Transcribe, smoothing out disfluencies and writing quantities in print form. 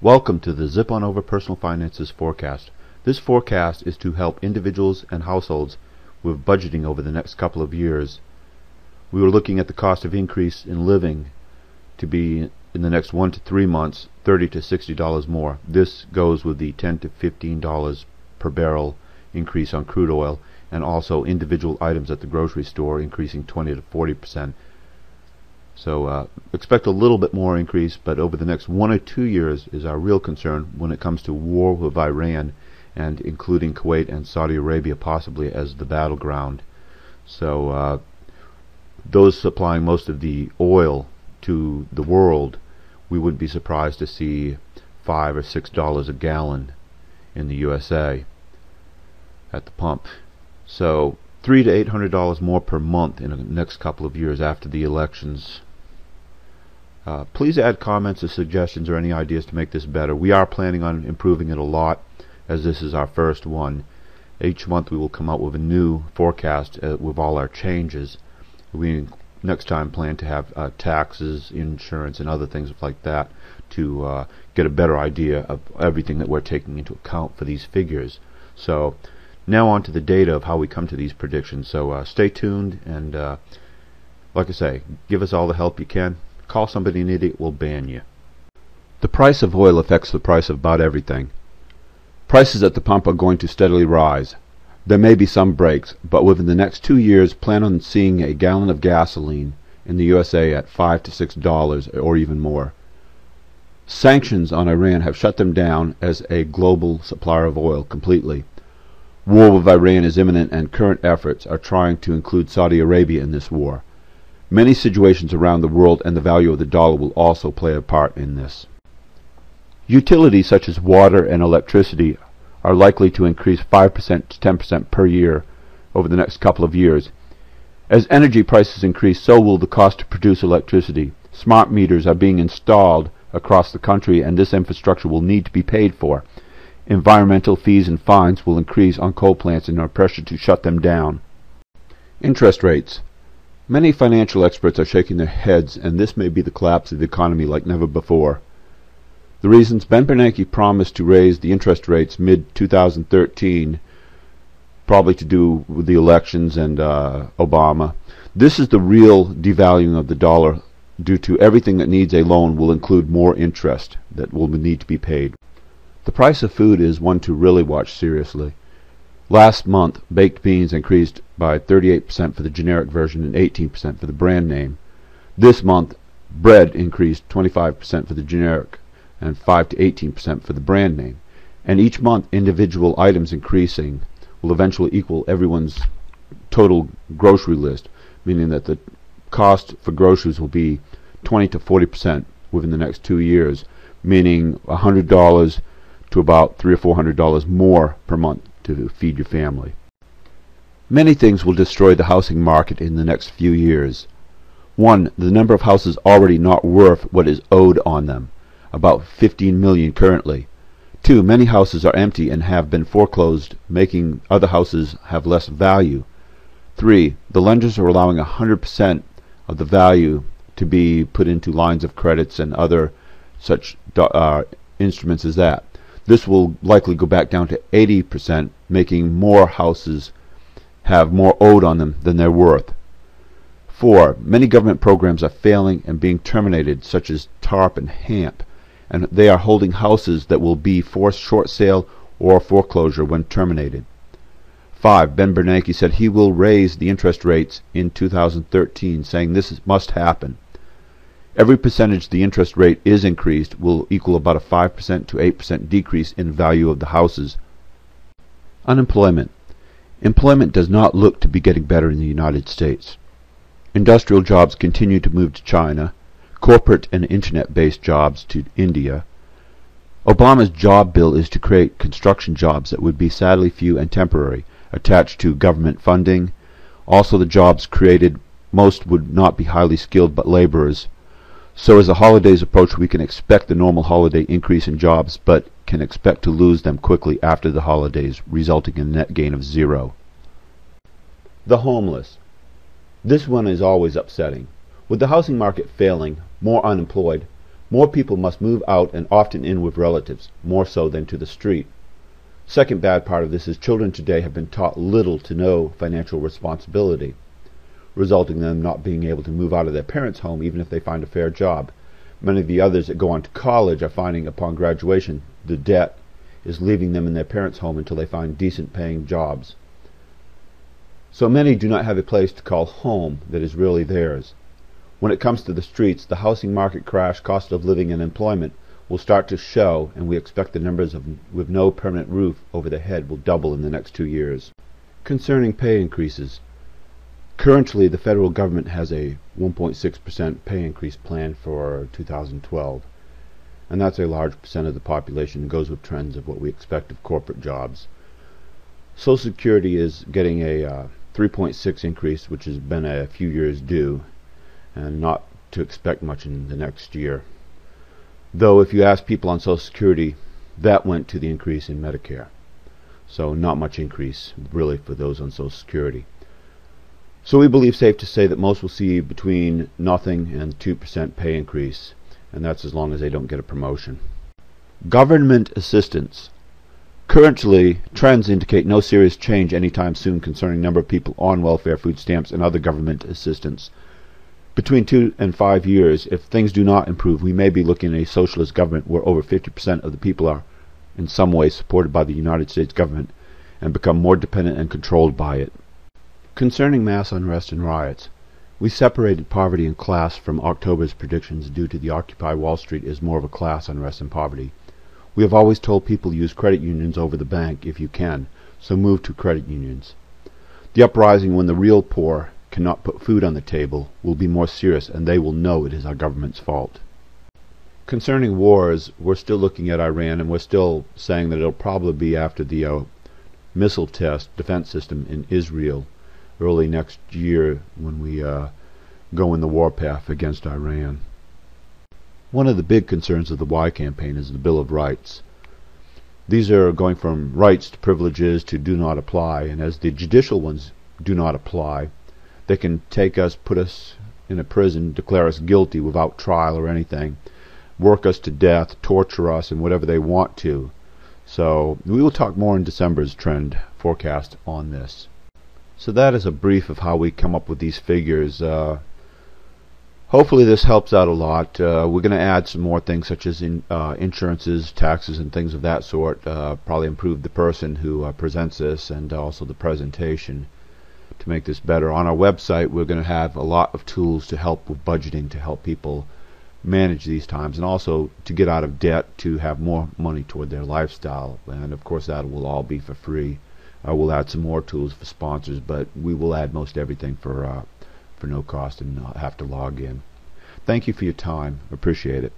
Welcome to the Zip On Over Personal Finances forecast. This forecast is to help individuals and households with budgeting over the next couple of years. We were looking at the cost of increase in living to be in the next 1 to 3 months $30 to $60 more. This goes with the $10 to $15 per barrel increase on crude oil, and also individual items at the grocery store increasing 20 to 40%. So expect a little bit more increase, but over the next 1 or 2 years is our real concern when it comes to war with Iran, and including Kuwait and Saudi Arabia possibly as the battleground. So those supplying most of the oil to the world, we wouldn't be surprised to see $5 or $6 a gallon in the USA at the pump. So $300 to $800 more per month in the next couple of years after the elections. Please add comments or suggestions or any ideas to make this better. We are planning on improving it a lot, as this is our first one. Each month we will come out with a new forecast with all our changes. We next time plan to have taxes, insurance, and other things like that to get a better idea of everything that we're taking into account for these figures. So now on to the data of how we come to these predictions. So stay tuned, and like I say, give us all the help you can. Call somebody an idiot, we'll ban you. The price of oil affects the price of about everything. Prices at the pump are going to steadily rise. There may be some breaks, but within the next 2 years plan on seeing a gallon of gasoline in the USA at $5 to $6 or even more. Sanctions on Iran have shut them down as a global supplier of oil completely. War with Iran is imminent, and current efforts are trying to include Saudi Arabia in this war. Many situations around the world and the value of the dollar will also play a part in this. Utilities such as water and electricity are likely to increase 5% to 10% per year over the next couple of years. As energy prices increase, so will the cost to produce electricity. Smart meters are being installed across the country, and this infrastructure will need to be paid for. Environmental fees and fines will increase on coal plants and are pressured to shut them down. Interest rates. Many financial experts are shaking their heads, and this may be the collapse of the economy like never before. The reasons: Ben Bernanke promised to raise the interest rates mid-2013, probably to do with the elections and Obama. This is the real devaluing of the dollar, due to everything that needs a loan will include more interest that will need to be paid. The price of food is one to really watch seriously. Last month, baked beans increased by 38% for the generic version and 18% for the brand name. This month, bread increased 25% for the generic and 5 to 18% for the brand name. And each month, individual items increasing will eventually equal everyone's total grocery list, meaning that the cost for groceries will be 20 to 40% within the next 2 years, meaning $100 to about $300 or $400 more per month to feed your family. Many things will destroy the housing market in the next few years. 1. The number of houses already not worth what is owed on them, about 15 million currently. 2. Many houses are empty and have been foreclosed, making other houses have less value. 3. The lenders are allowing 100% of the value to be put into lines of credits and other such instruments as that. This will likely go back down to 80%, making more houses have more owed on them than they're worth. 4. Many government programs are failing and being terminated, such as TARP and HAMP, and they are holding houses that will be forced short sale or foreclosure when terminated. 5. Ben Bernanke said he will raise the interest rates in 2013, saying this must happen. Every percentage the interest rate is increased will equal about a 5% to 8% decrease in value of the houses. Unemployment. Employment does not look to be getting better in the United States. Industrial jobs continue to move to China, corporate and internet-based jobs to India. Obama's job bill is to create construction jobs that would be sadly few and temporary, attached to government funding. Also, the jobs created, most would not be highly skilled but laborers. So as the holidays approach, we can expect the normal holiday increase in jobs, but can expect to lose them quickly after the holidays, resulting in a net gain of 0. The homeless. This one is always upsetting. With the housing market failing, more unemployed, More people must move out and often in with relatives, more so than to the street. Second bad part of this is children today have been taught little to no financial responsibility, resulting in them not being able to move out of their parents' home even if they find a fair job. Many of the others that go on to college are finding upon graduation the debt is leaving them in their parents' home until they find decent paying jobs. So many do not have a place to call home that is really theirs. When it comes to the streets, the housing market crash, cost of living, and employment will start to show, and we expect the numbers with no permanent roof over their head will double in the next 2 years. Concerning pay increases, currently the federal government has a 1.6% pay increase planned for 2012, and that's a large percent of the population and goes with trends of what we expect of corporate jobs. Social Security is getting a 3.6 increase, which has been a few years due, and not to expect much in the next year. Though if you ask people on Social Security, that went to the increase in Medicare. So not much increase really for those on Social Security. So we believe safe to say that most will see between nothing and 2% pay increase, and that's as long as they don't get a promotion. Government assistance. Currently, trends indicate no serious change anytime soon concerning number of people on welfare, food stamps, and other government assistance. Between 2 and 5 years, if things do not improve, we may be looking at a socialist government where over 50% of the people are in some way supported by the United States government and become more dependent and controlled by it. Concerning mass unrest and riots, we separated poverty and class from October's predictions due to the Occupy Wall Street is more of a class unrest and poverty. We have always told people use credit unions over the bank if you can, so move to credit unions. The uprising when the real poor cannot put food on the table will be more serious, and they will know it is our government's fault. Concerning wars, we're still looking at Iran, and we're still saying that it'll probably be after the missile test defense system in Israel early next year when we go in the warpath against Iran. One of the big concerns of the Y campaign is the Bill of Rights. These are going from rights to privileges to do not apply, and as the judicial ones do not apply, they can take us, put us in a prison, declare us guilty without trial or anything, work us to death, torture us, and whatever they want to. So we will talk more in December's trend forecast on this. So that is a brief of how we come up with these figures. Hopefully this helps out a lot. We're going to add some more things such as insurances, taxes, and things of that sort. Probably improve the person who presents this and also the presentation to make this better. On our website we're going to have a lot of tools to help with budgeting, to help people manage these times, and also to get out of debt, to have more money toward their lifestyle. And of course that will all be for free. We'll add some more tools for sponsors, but we will add most everything for no cost and not have to log in. Thank you for your time. Appreciate it.